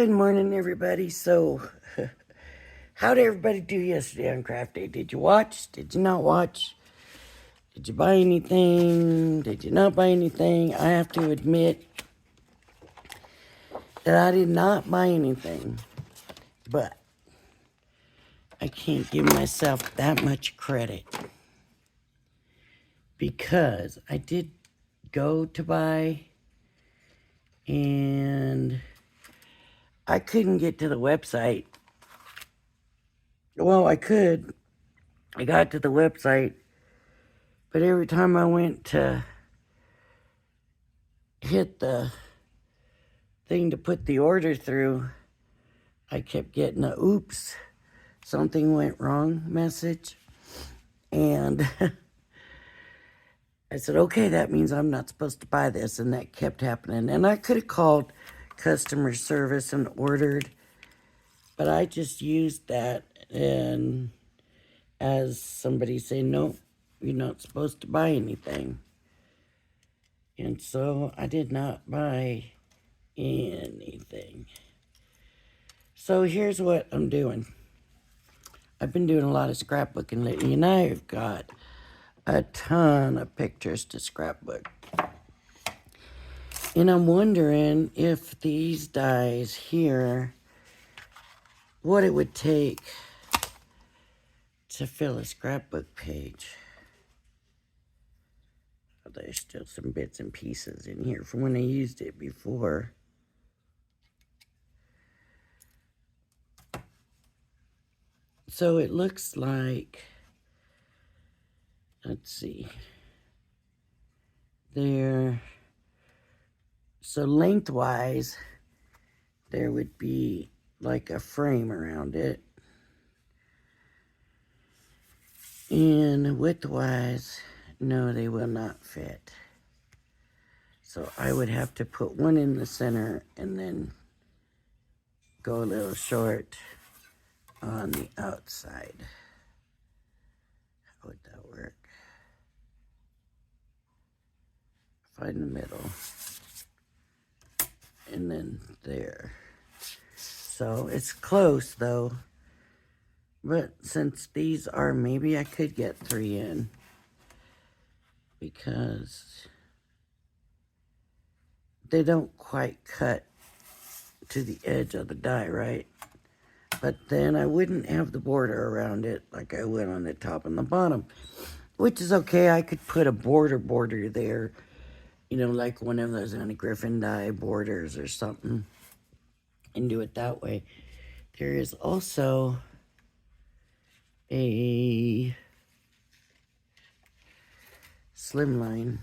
Good morning, everybody. So, how did everybody do yesterday on craft day? Did you watch? Did you not watch? Did you buy anything? Did you not buy anything? I have to admit that I did not buy anything, but I can't give myself that much credit because I did go to buy and I couldn't get to the website. Well, I could. I got to the website, but every time I went to hit the thing to put the order through, I kept getting a oops, something went wrong message. And I said, okay, that means I'm not supposed to buy this. And that kept happening. And I could have called customer service and ordered, but I just used that and as somebody saying, no, you're not supposed to buy anything. And so I did not buy anything. So here's what I'm doing. I've been doing a lot of scrapbooking lately, and I've got a ton of pictures to scrapbook. And I'm wondering if these dies here, what it would take to fill a scrapbook page. Oh, there's still some bits and pieces in here from when I used it before. So it looks like, let's see, so lengthwise, there would be like a frame around it. And widthwise, no, they will not fit. So I would have to put one in the center and then go a little short on the outside. How would that work? Find the middle. And then there. So it's close though. But since these are, maybe I could get 3 in. Because they don't quite cut to the edge of the die, right? But then I wouldn't have the border around it like I would on the top and the bottom. Which is okay. I could put a border there. You know, like one of those Annie Griffin die borders or something. And do it that way. There is also a slimline.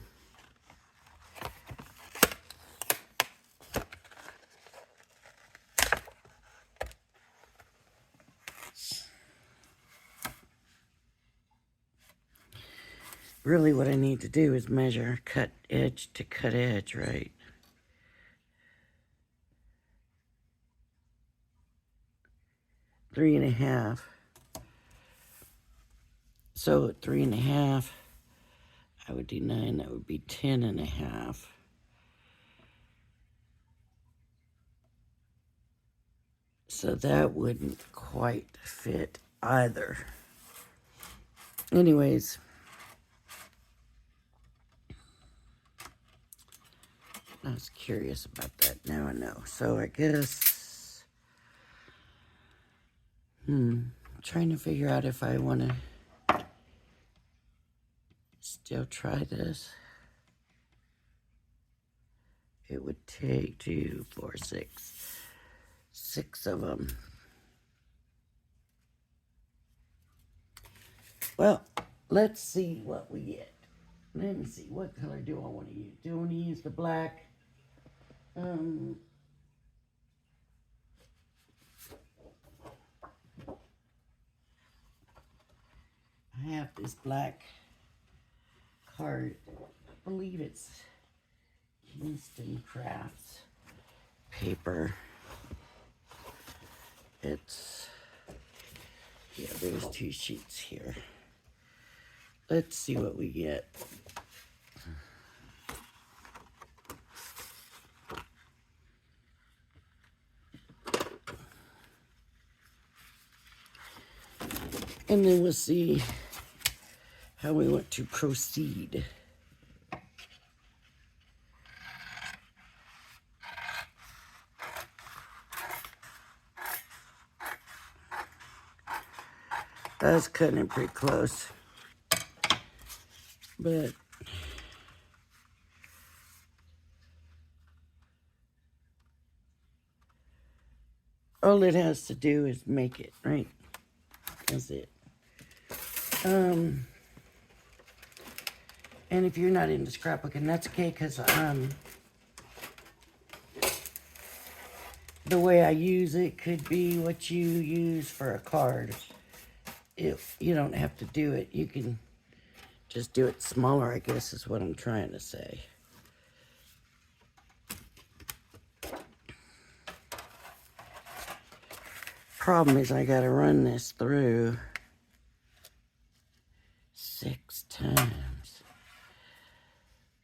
Really what I need to do is measure cut edge to cut edge, right? Three and a half. So at 3.5, I would do 9, that would be 10.5. So that wouldn't quite fit either. Anyways, I was curious about that. Now I know. So I guess, trying to figure out if I want to still try this. It would take 2, 4, 6 of them. Well, let's see what we get. Let me see, what color do I want to use? Do I want to use the black? I have this black card. I believe it's Kingston Crafts paper. It's, yeah, there's 2 sheets here. Let's see what we get. And then we'll see how we want to proceed. I was cutting it pretty close. But all it has to do is make it, right? That's it. And if you're not into scrapbooking, that's okay, because the way I use it could be what you use for a card. You don't have to do it. You can just do it smaller, I guess is what I'm trying to say. Problem is I gotta run this through 6 times.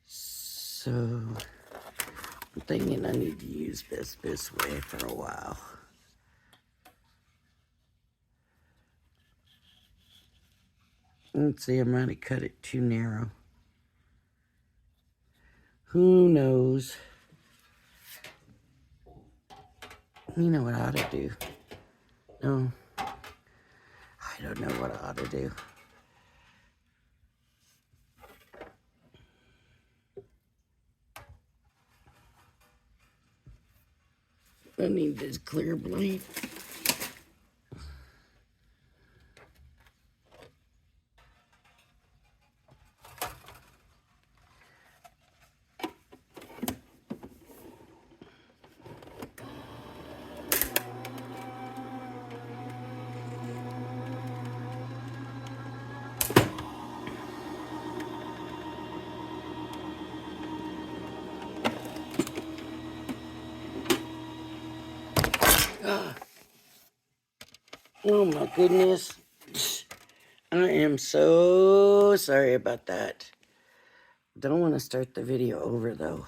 So I'm thinking I need to use this way for a while. Let's see, I might have cut it too narrow. Who knows? You know what I ought to do? No, I don't know what I ought to do. I need this clear blade. Oh my goodness. I am so sorry about that. Don't want to start the video over though.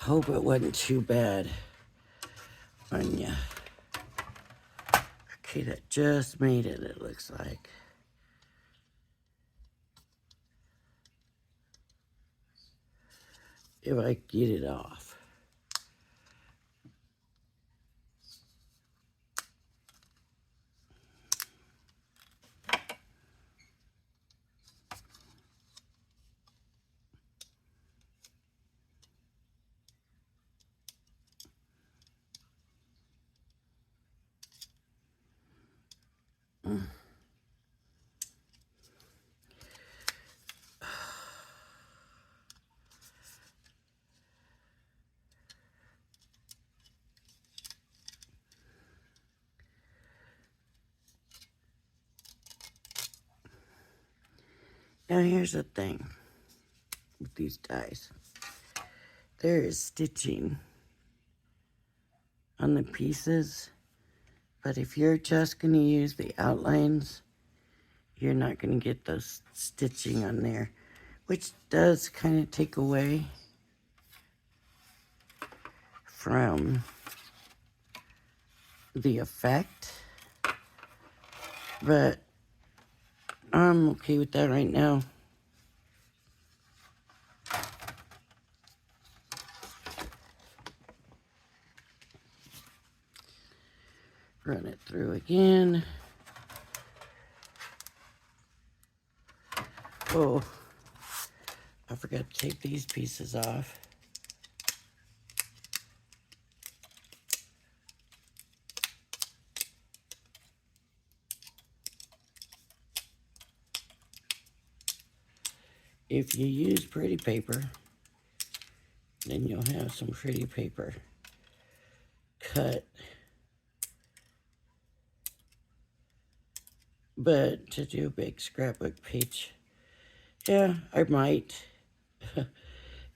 Hope it wasn't too bad on ya. Okay, that just made it, it looks like. If I get it off. Now here's the thing with these dies. There is stitching on the pieces, but if you're just going to use the outlines, you're not going to get those stitching on there, which does kind of take away from the effect, but I'm okay with that right now. Run it through again. Oh, I forgot to take these pieces off. If you use pretty paper, then you'll have some pretty paper cut. But to do a big scrapbook page, yeah, I might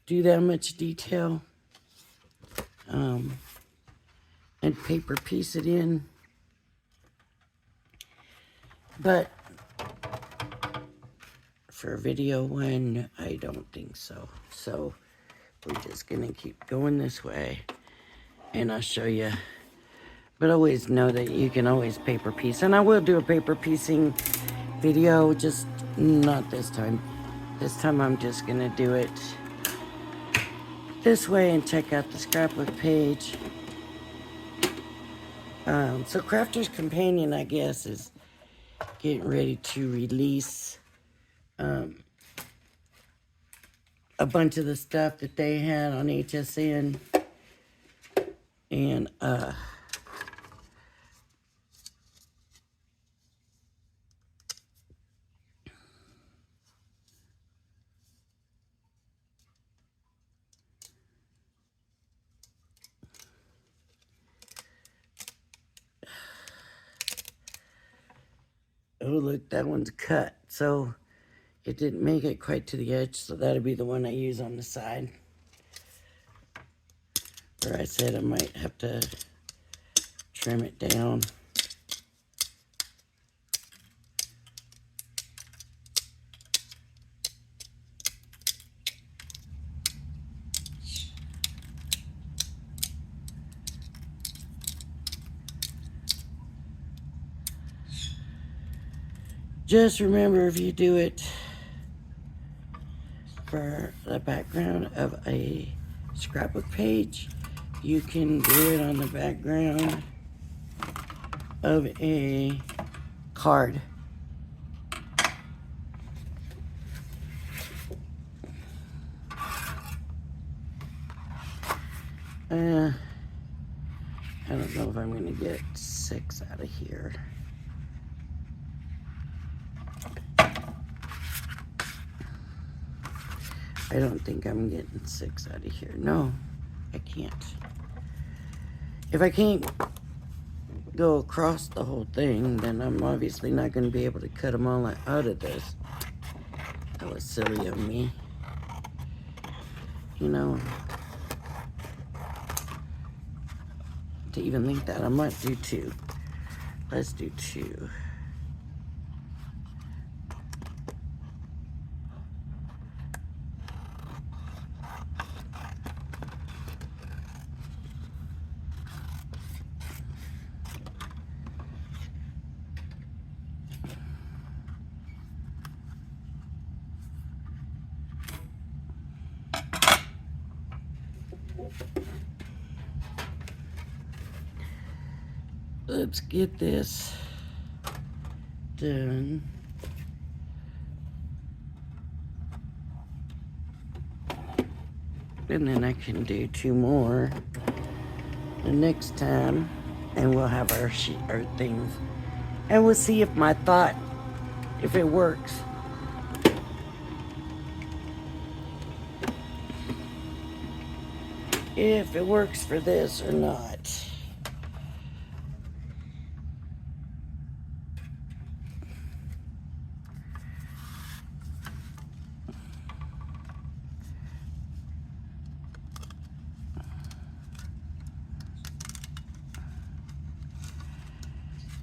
do that much detail and paper piece it in. But for a video one, I don't think so. So we're just gonna keep going this way, and I'll show you But always know that you can always paper piece. And I will do a paper piecing video, just not this time. This time I'm just gonna do it this way and check out the scrapbook page. So Crafter's Companion, I guess, is getting ready to release a bunch of the stuff that they had on HSN. And oh, look, that one's cut. So it didn't make it quite to the edge, so that'll be the one I use on the side. Where I said I might have to trim it down. Just remember, if you do it for the background of a scrapbook page, you can do it on the background of a card. I don't know if I'm going to get 6 out of here. I don't think I'm getting 6 out of here. No, I can't. If I can't go across the whole thing, then I'm obviously not going to be able to cut them all out of this. That was silly of me. You know, to even think that. I might do 2. Let's do 2. Let's get this done. And then I can do 2 more the next time. And we'll have our things. And we'll see if my thought, if it works. If it works for this or not.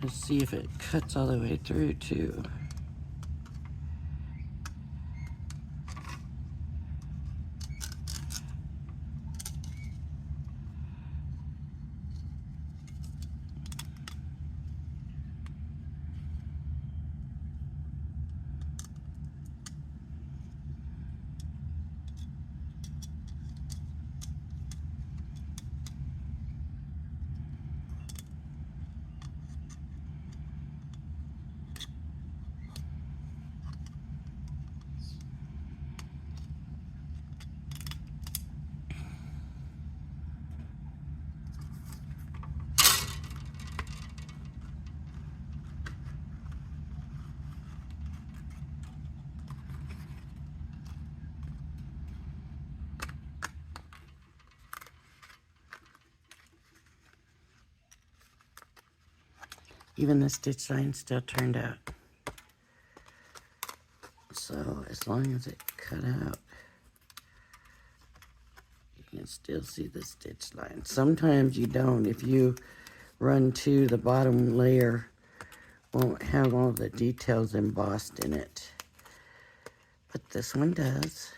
Let's see if it cuts all the way through too. Even the stitch line still turned out. So as long as it cut out, you can still see the stitch line. Sometimes you don't. If you run to the bottom layer, won't have all the details embossed in it. But this one does.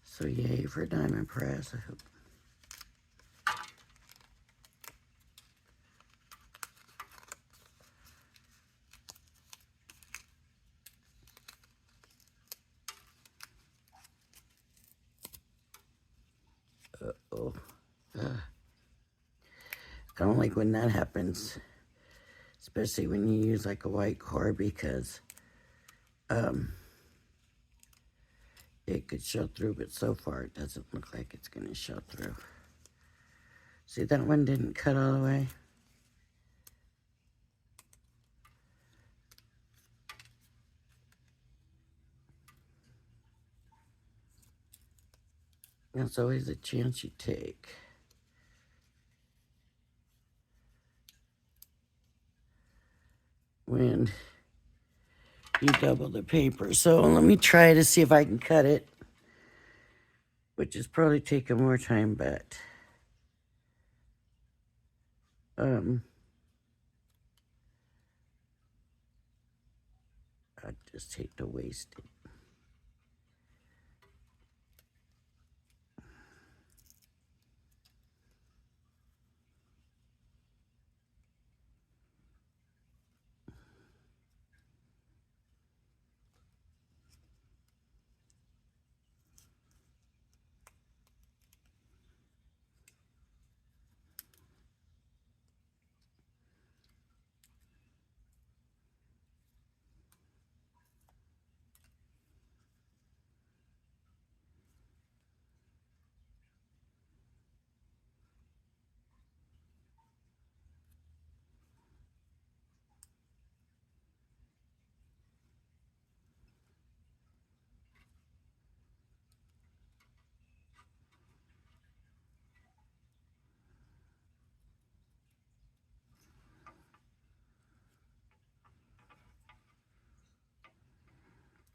So yay for Diamond Press. I hope. don't like when that happens, especially when you use like a white cord, because it could show through, but so far it doesn't look like it's going to show through. See, that one didn't cut all the way. That's always a chance you take. When you double the paper. So let me try to see if I can cut it, which is probably taking more time, but I just hate to waste it.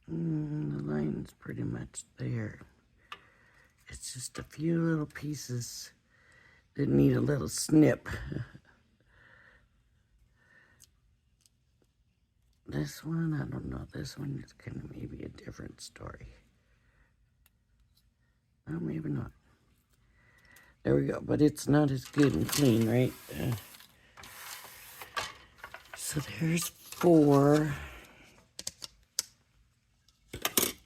The line's pretty much there. It's just a few little pieces that need a little snip. This one, I don't know. This one is kind of maybe a different story. Oh, maybe not. There we go. But it's not as good and clean, right? So there's 4.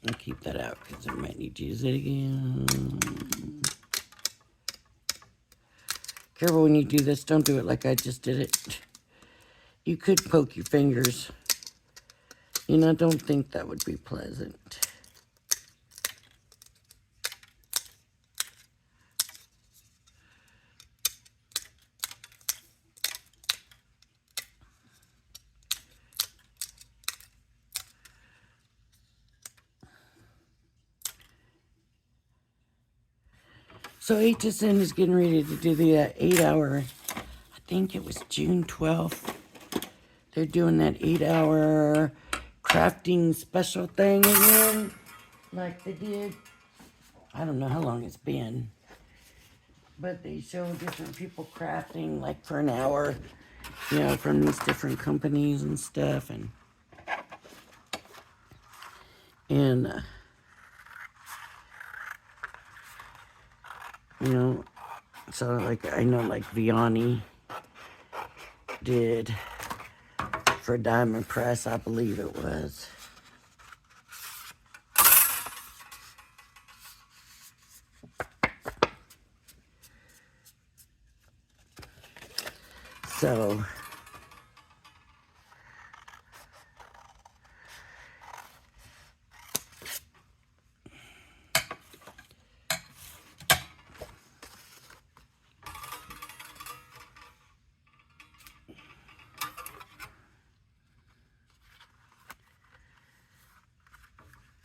I'll keep that out because I might need to use it again. Careful when you do this. Don't do it like I just did it. You could poke your fingers. You know, don't think that would be pleasant. So HSN is getting ready to do the 8-hour, I think it was June 12th. They're doing that 8-hour crafting special thing again, like they did. I don't know how long it's been, but they show different people crafting like for an hour, you know, from these different companies and stuff, and you know, so like I know like Vianney did for Diamond Press, I believe it was. So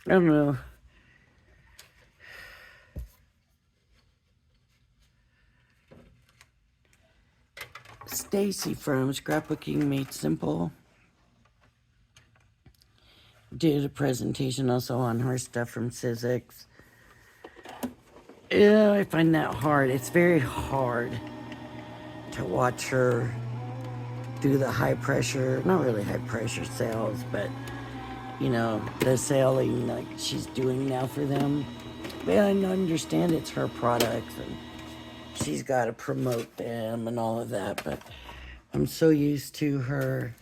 I don't know. Stacy from Scrapbooking Made Simple did a presentation also on her stuff from Sizzix. Yeah, I find that hard. It's very hard to watch her do the high pressure, not really high pressure sales, but you know, the selling like she's doing now for them. But I understand it's her products and she's got to promote them and all of that, but I'm so used to her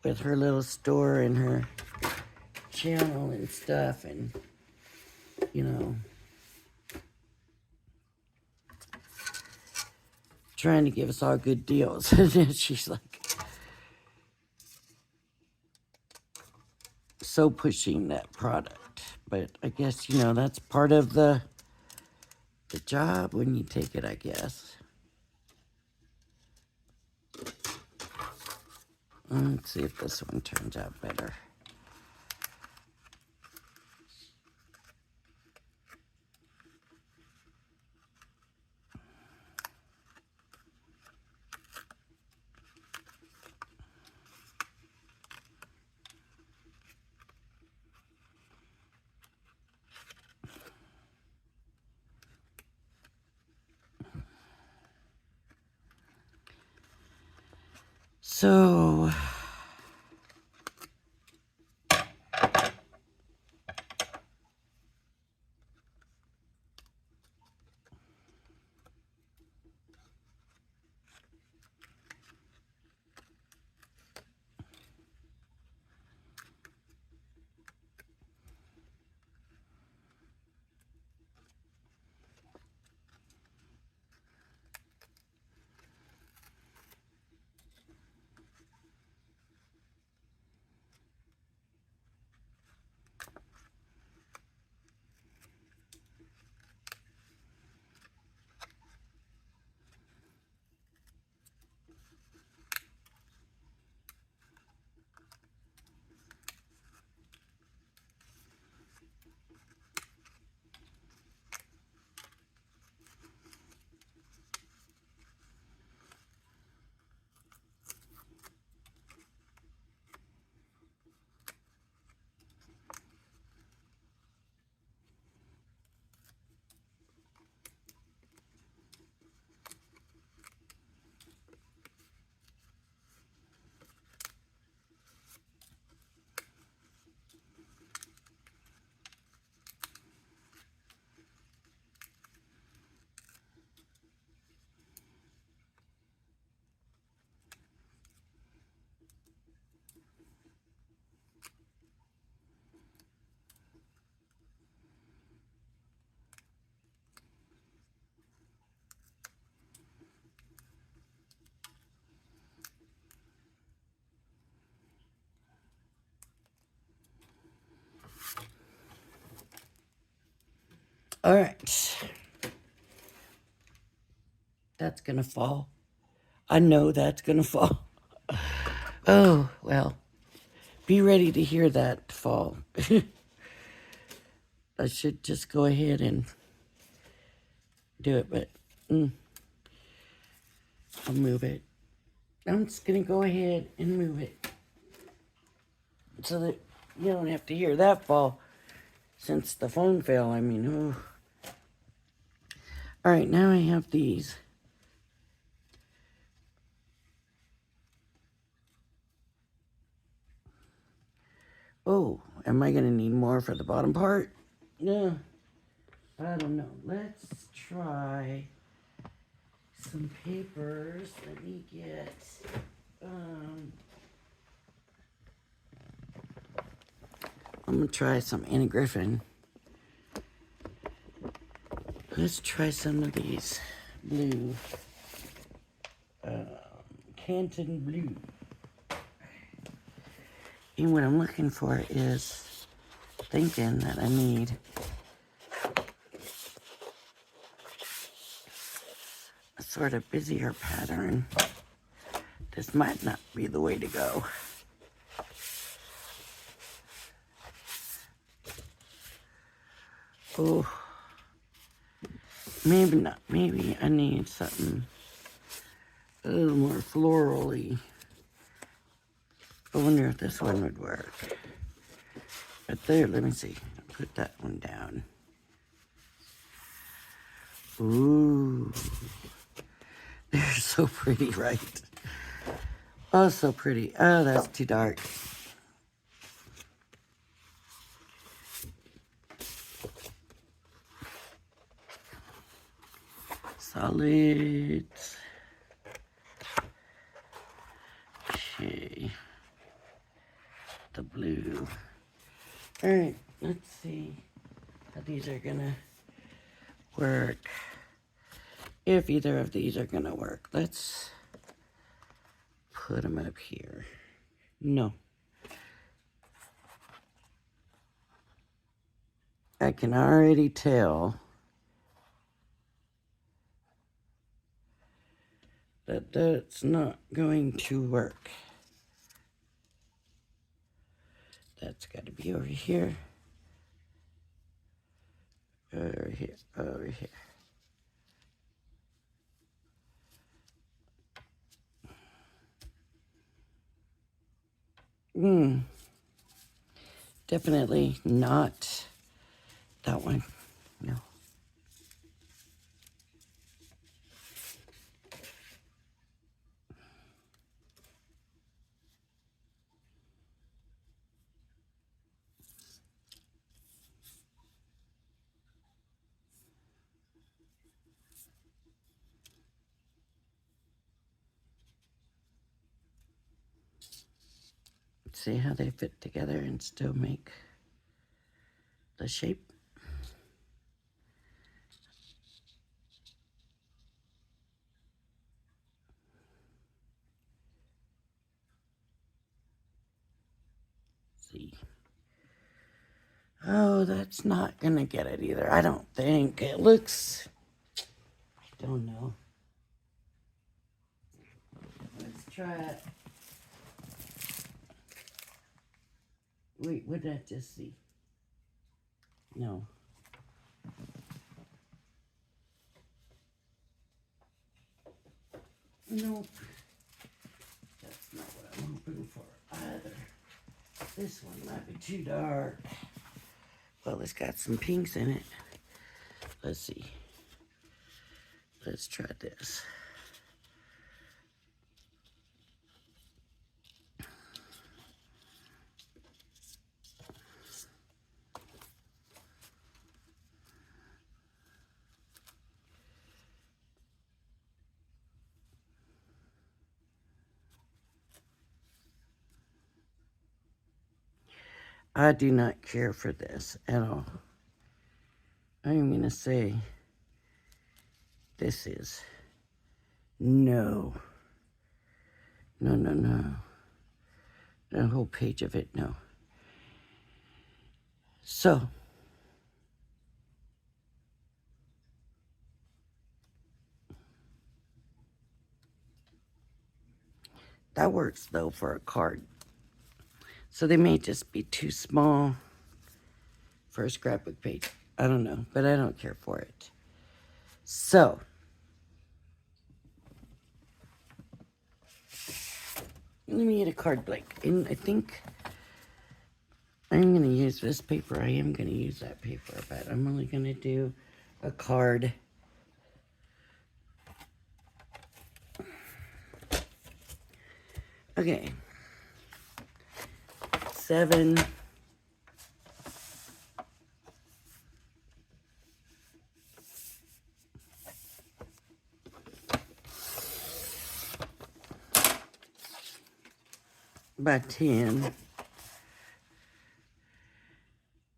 with her little store and her channel and stuff, and you know, trying to give us all good deals. And then she's like, so pushing that product. But I guess, you know, that's part of the job when you take it, I guess. Let's see if this one turns out better. So, all right. That's going to fall. I know that's going to fall. Oh, well. Be ready to hear that fall. I should just go ahead and do it, but I'll move it. I'm just going to go ahead and move it so that you don't have to hear that fall since the phone fell. I mean, oh. All right, now I have these. Oh, am I going to need more for the bottom part? No, I don't know. Let's try some papers. Let me get, I'm going to try some Annie Griffin. Let's try some of these blue, Canton blue. And what I'm looking for is thinking that I need a sort of busier pattern. This might not be the way to go. Oh, maybe not. Maybe I need something a little more florally. I wonder if this one would work. But there, let me see. Put that one down. Ooh. They're so pretty, right? Oh, so pretty. Oh, that's too dark. Solids. Okay. The blue. All right, let's see how these are gonna work. if either of these are gonna work. Let's put them up here. No. I can already tell that that's not going to work. That's got to be over here. Over here, over here. Definitely not that one. No. See how they fit together and still make the shape. See. Oh, that's not gonna get it either. I don't think. It looks, I don't know. Let's try it. Wait, what did I just see? No. Nope. That's not what I'm hoping for either. This one might be too dark. Well, it's got some pinks in it. Let's see. Let's try this. I do not care for this at all. I'm going to say this is no. No, no, no. The whole page of it, no. So, that works though for a card. So they may just be too small for a scrapbook page. I don't know, but I don't care for it. So, let me get a card blank. And I think I'm going to use this paper. I am going to use that paper, but I'm only going to do a card. Okay. 7. By 10.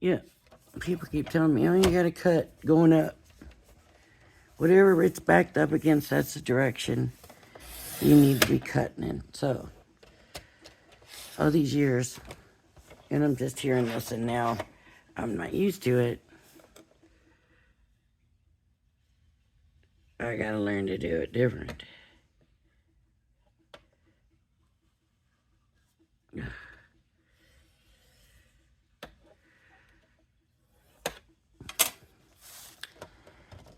Yeah, people keep telling me, oh, you gotta cut going up. Whatever it's backed up against, that's the direction you need to be cutting in. So, all these years, and I'm just hearing this, and now I'm not used to it. I gotta learn to do it different.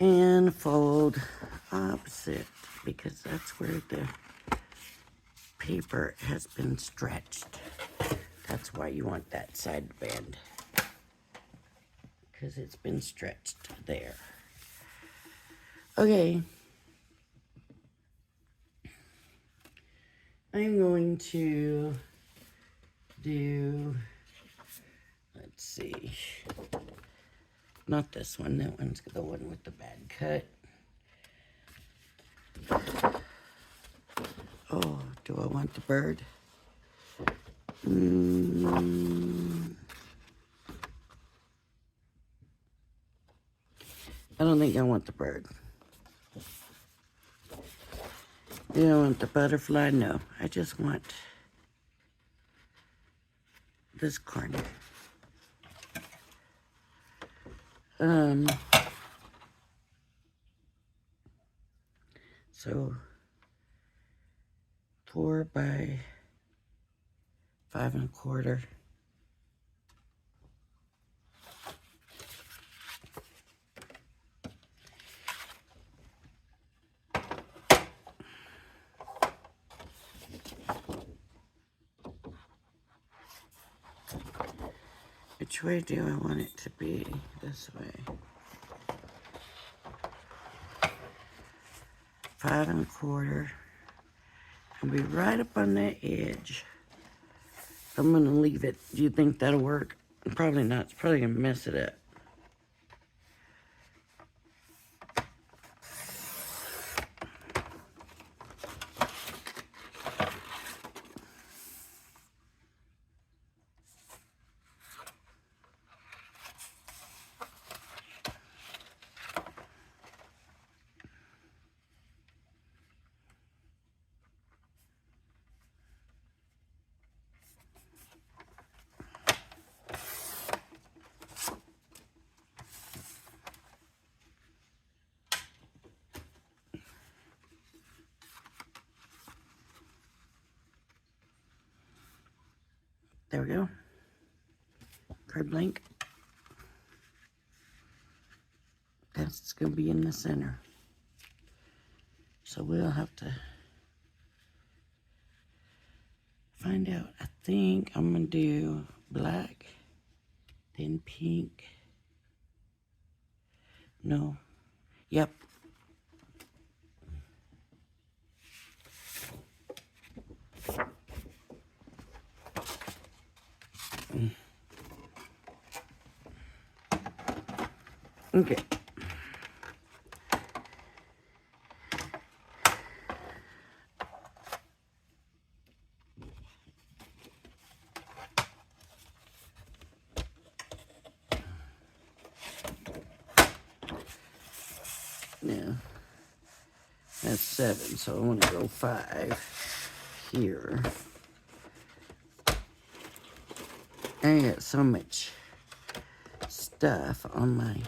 And fold opposite, because that's where the paper has been stretched. That's why you want that side bend, because it's been stretched there. Okay. I'm going to do, let's see, not this one, that one's the one with the bad cut. Oh, do I want the bird? I don't think I want the bird. You don't want the butterfly? No, I just want this corner. So 4 by 5 1/4. Which way do I want it to be? This way. 5 1/4. And be right up on that edge. I'm gonna leave it. Do you think that'll work? Probably not. It's probably gonna mess it up. There we go. Card blank. That's going to be in the center. So we'll have to find out. I think I'm going to do black, then pink. No. Yep. Okay. Now, that's 7, so I want to go 5 here. I got so much stuff on my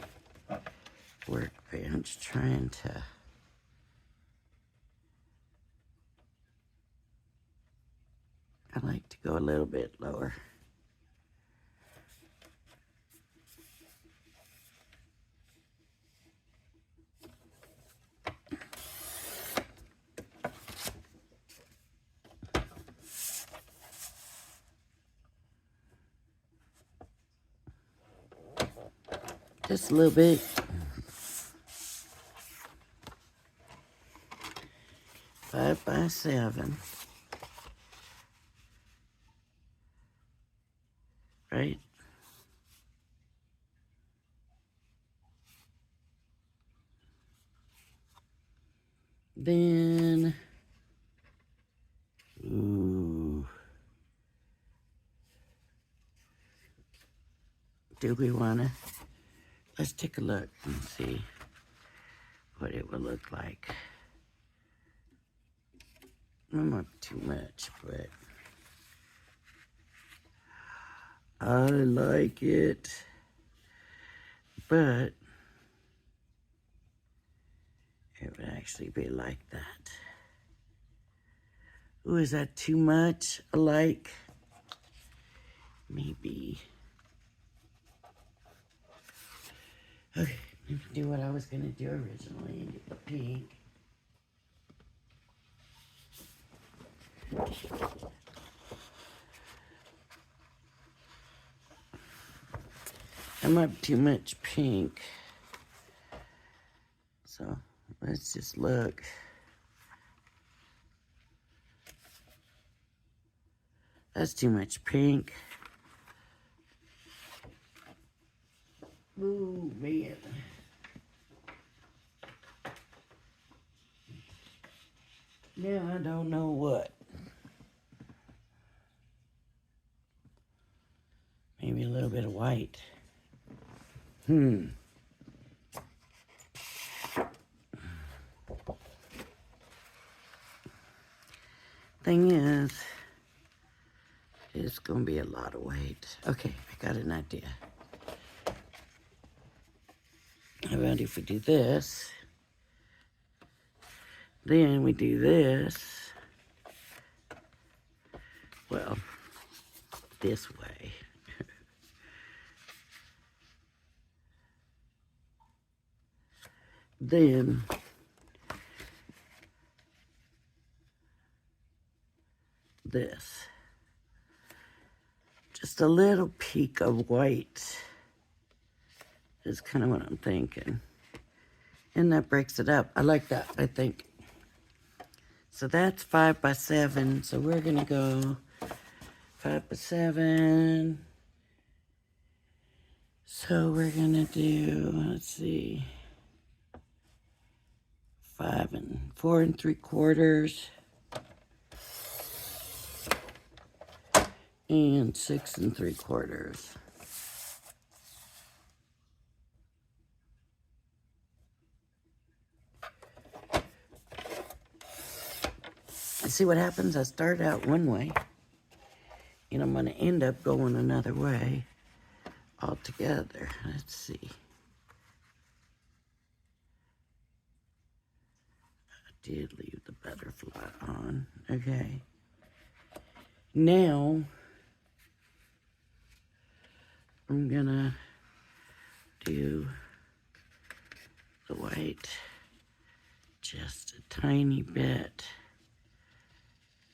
workbench trying to I like to go a little bit lower. Just a little bit. Five by 7. Right? Then, ooh. Do we want to? Let's take a look and see what it would look like. It might be too much, but I like it. But it would actually be like that. Ooh, is that too much alike? Maybe. Okay, let me do what I was going to do originally and get the pink. I might be too much pink. So let's just look. That's too much pink. Ooh, man. Now I don't know what. Maybe a little bit of white. Thing is, it's going to be a lot of weight. Okay, I got an idea. How about if we do this? Then we do this. Well, this way. Then this. Just a little peak of white is kind of what I'm thinking. And that breaks it up. I like that, I think. So that's 5 by 7. So we're going to go 5 by 7. So we're going to do, let's see, 4 3/4. And 6 3/4. See what happens? I start out one way, and I'm going to end up going another way altogether. Let's see. I did leave the butterfly on. Okay. Now, I'm going to do the white just a tiny bit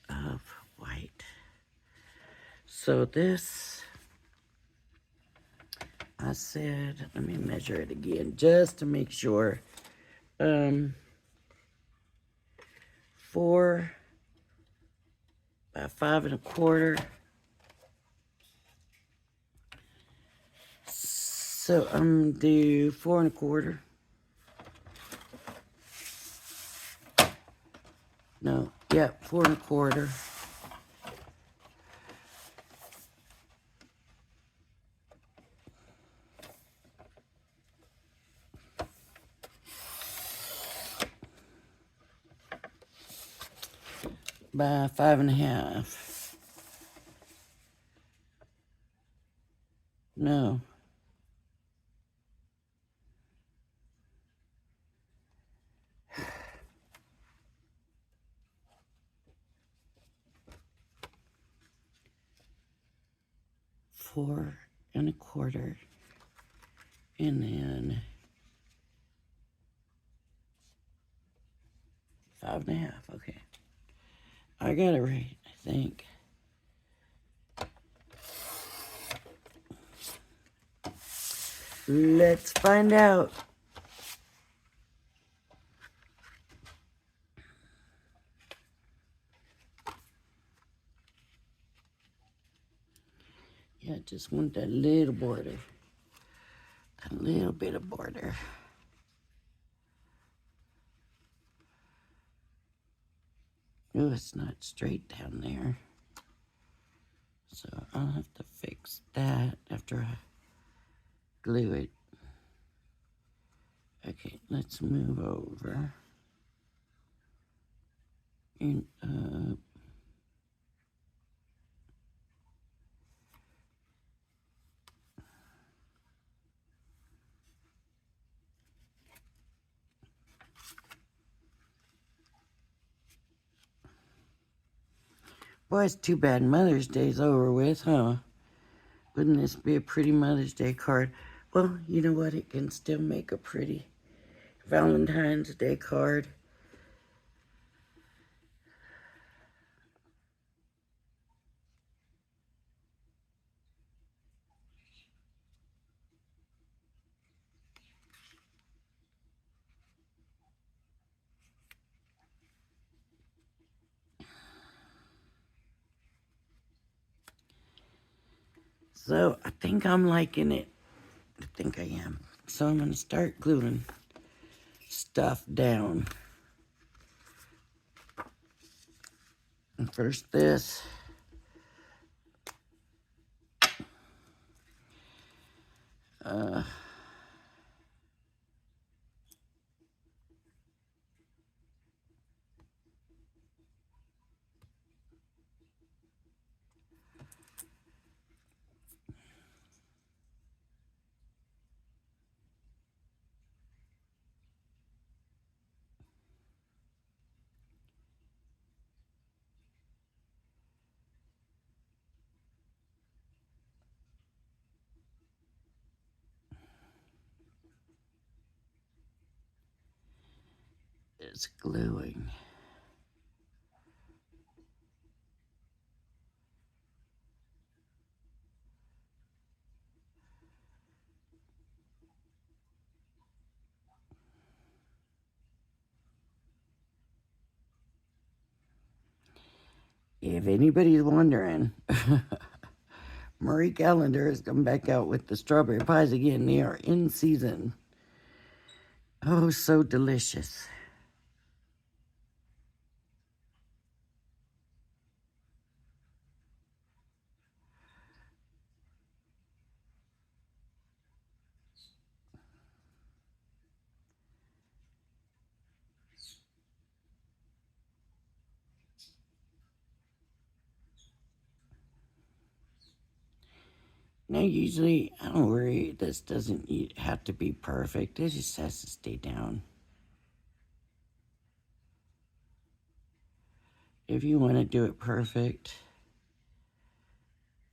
of white. So this, I said, let me measure it again just to make sure. 4 by 5 1/4. So I'm gonna do 4 1/4. No, yeah, 4 1/4. By 5 1/2. No. Four and a quarter, and then 5 1/2. Okay, I got it right, I think. Let's find out. Yeah, just want that little border, a little bit of border. Oh, it's not straight down there. So I'll have to fix that after I glue it. Okay, let's move over and up. Boy, it's too bad Mother's Day's over with, huh? Wouldn't this be a pretty Mother's Day card? Well, you know what? It can still make a pretty Valentine's Day card. So I think I'm liking it. I think I am. So I'm going to start gluing stuff down. And first this. is gluing. If anybody's wondering, Marie Callender has come back out with the strawberry pies again. They are in season. Oh, so delicious. Now, usually, I don't worry. This doesn't have to be perfect. It just has to stay down. If you want to do it perfect,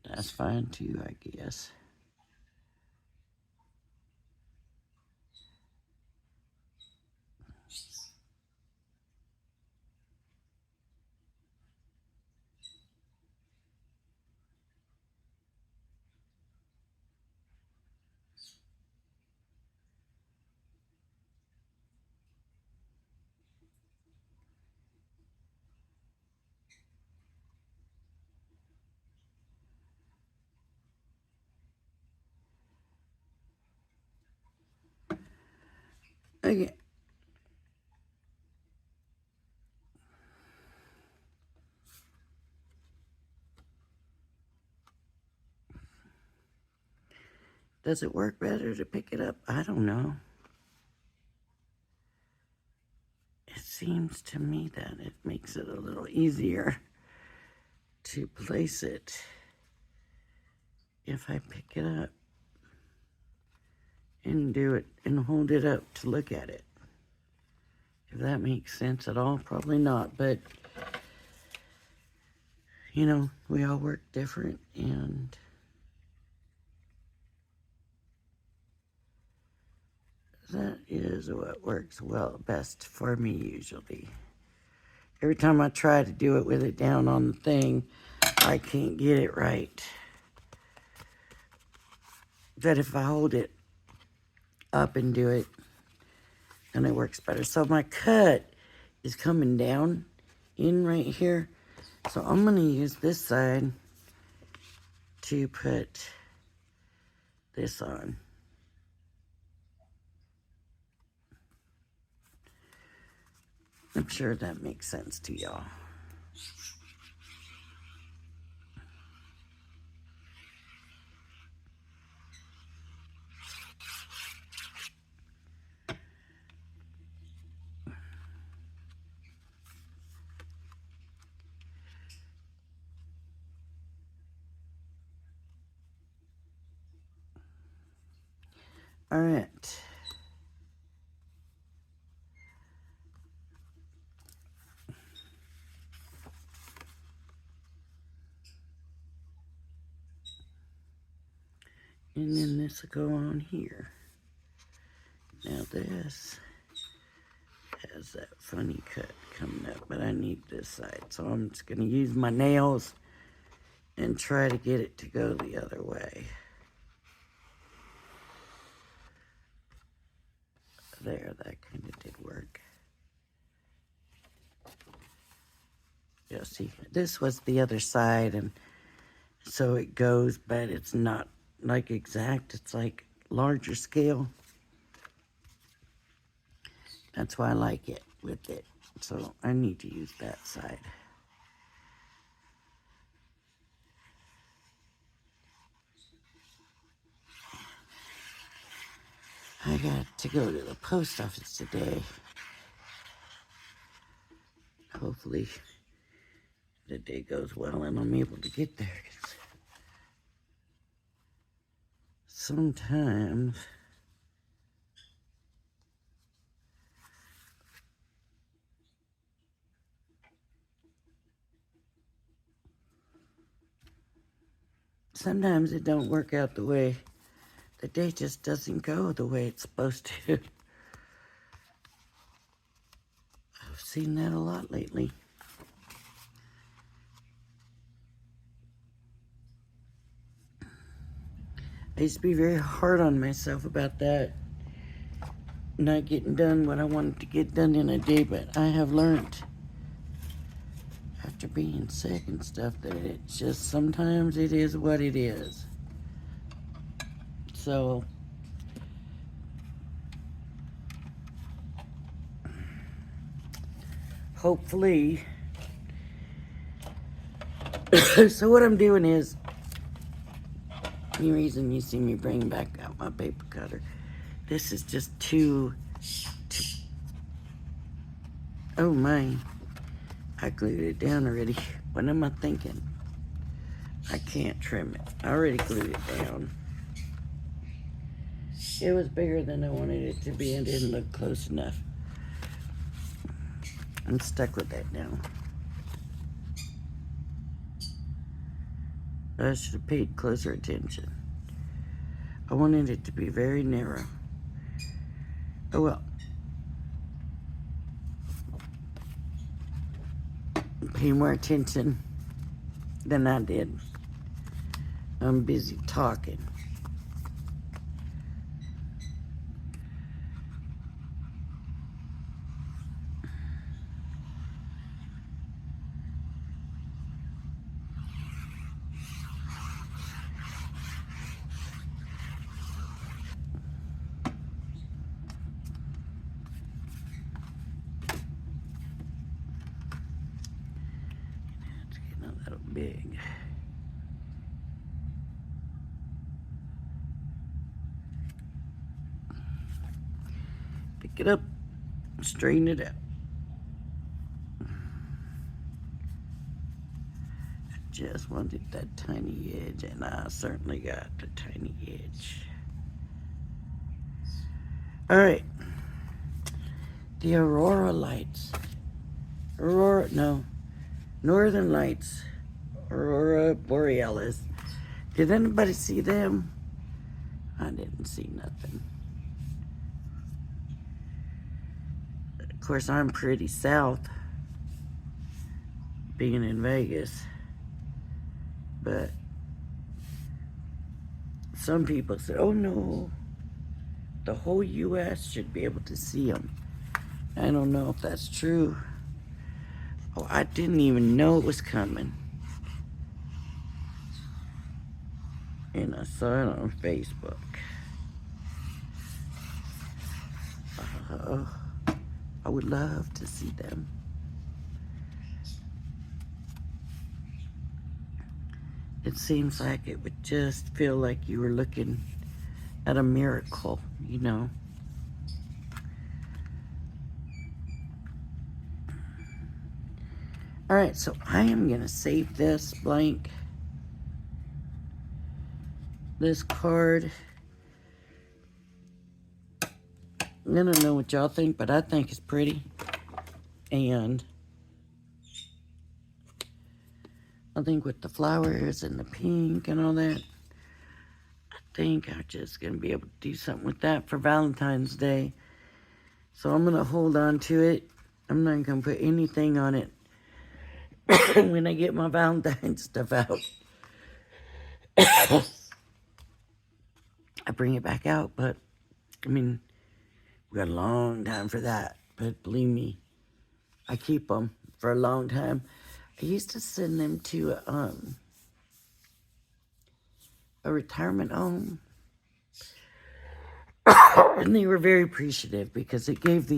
that's fine too, I guess. Okay. Does it work better to pick it up? I don't know. It seems to me that it makes it a little easier to place it if I pick it up and do it and hold it up to look at it. If that makes sense at all, probably not, but you know, we all work different, and that is what works well best for me usually. Every time I try to do it with it down on the thing, I can't get it right. But if I hold it up and do it, then it works better. So my cut is coming down in right here. So I'm going to use this side to put this on. I'm sure that makes sense to y'all. All right. And then this will go on here. Now this has that funny cut coming up, but I need this side. So I'm just going to use my nails and try to get it to go the other way. There, that kind of did work. Yeah, see, this was the other side, and so it goes, but it's not like exact. It's like larger scale. That's why I like it with it. So I need to use that side. I got to go to the post office today. Hopefully the day goes well and I'm able to get there. Sometimes it don't work out the way, the day just doesn't go the way it's supposed to. seen that a lot lately. I used to be very hard on myself about that. Not getting done what I wanted to get done in a day, but I have learned after being sick and stuff that it's just sometimes it is what it is. So hopefully, so what I'm doing is, the reason you see me bring back out my paper cutter, this is just too oh my, I glued it down already. What am I thinking? I can't trim it. I already glued it down. It was bigger than I wanted it to be and didn't look close enough. I'm stuck with that now. I should have paid closer attention. I wanted it to be very narrow. Oh well. Pay more attention than I did. I'm busy talking. It's getting a little big. Pick it up, straighten it out. I just wanted that tiny edge, and I certainly got the tiny edge. All right. The Aurora Lights. Northern Lights. Aurora Borealis. Did anybody see them? I didn't see nothing. Of course, I'm pretty south, being in Vegas. But some people said, oh no, the whole U.S. should be able to see them. I don't know if that's true. Oh, I didn't even know it was coming. And I saw it on Facebook. I would love to see them. It seems like it would just feel like you were looking at a miracle, you know. All right, so I am gonna save this blank, this card. I don't know what y'all think, but I think it's pretty. And I think with the flowers and the pink and all that, I think I'm just gonna be able to do something with that for Valentine's Day. So I'm gonna hold on to it. I'm not gonna put anything on it when I get my Valentine's stuff out. I bring it back out, but I mean, we got a long time for that. But believe me, I keep them for a long time. I used to send them to a retirement home. And they were very appreciative because it gave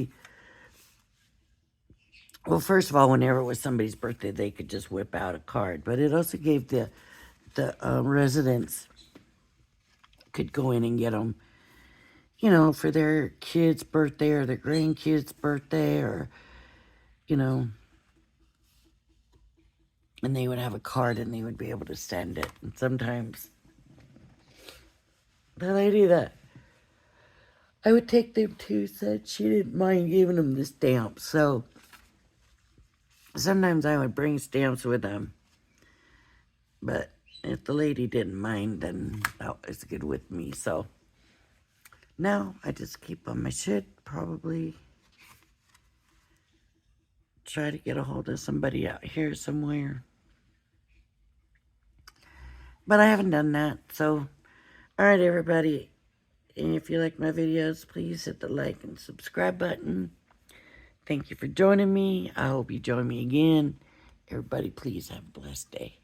well, first of all, whenever it was somebody's birthday, they could just whip out a card. But it also gave the residents could go in and get them, you know, for their kid's birthday or their grandkid's birthday or, you know, and they would have a card and they would be able to send it. And sometimes the lady that I would take them to said she didn't mind giving them the stamp. So sometimes I would bring stamps with them. But if the lady didn't mind, then that was good with me. So now I just keep them. I should probably try to get a hold of somebody out here somewhere. But I haven't done that. So, all right, everybody. And if you like my videos, please hit the like and subscribe button. Thank you for joining me. I hope you join me again. Everybody, please have a blessed day.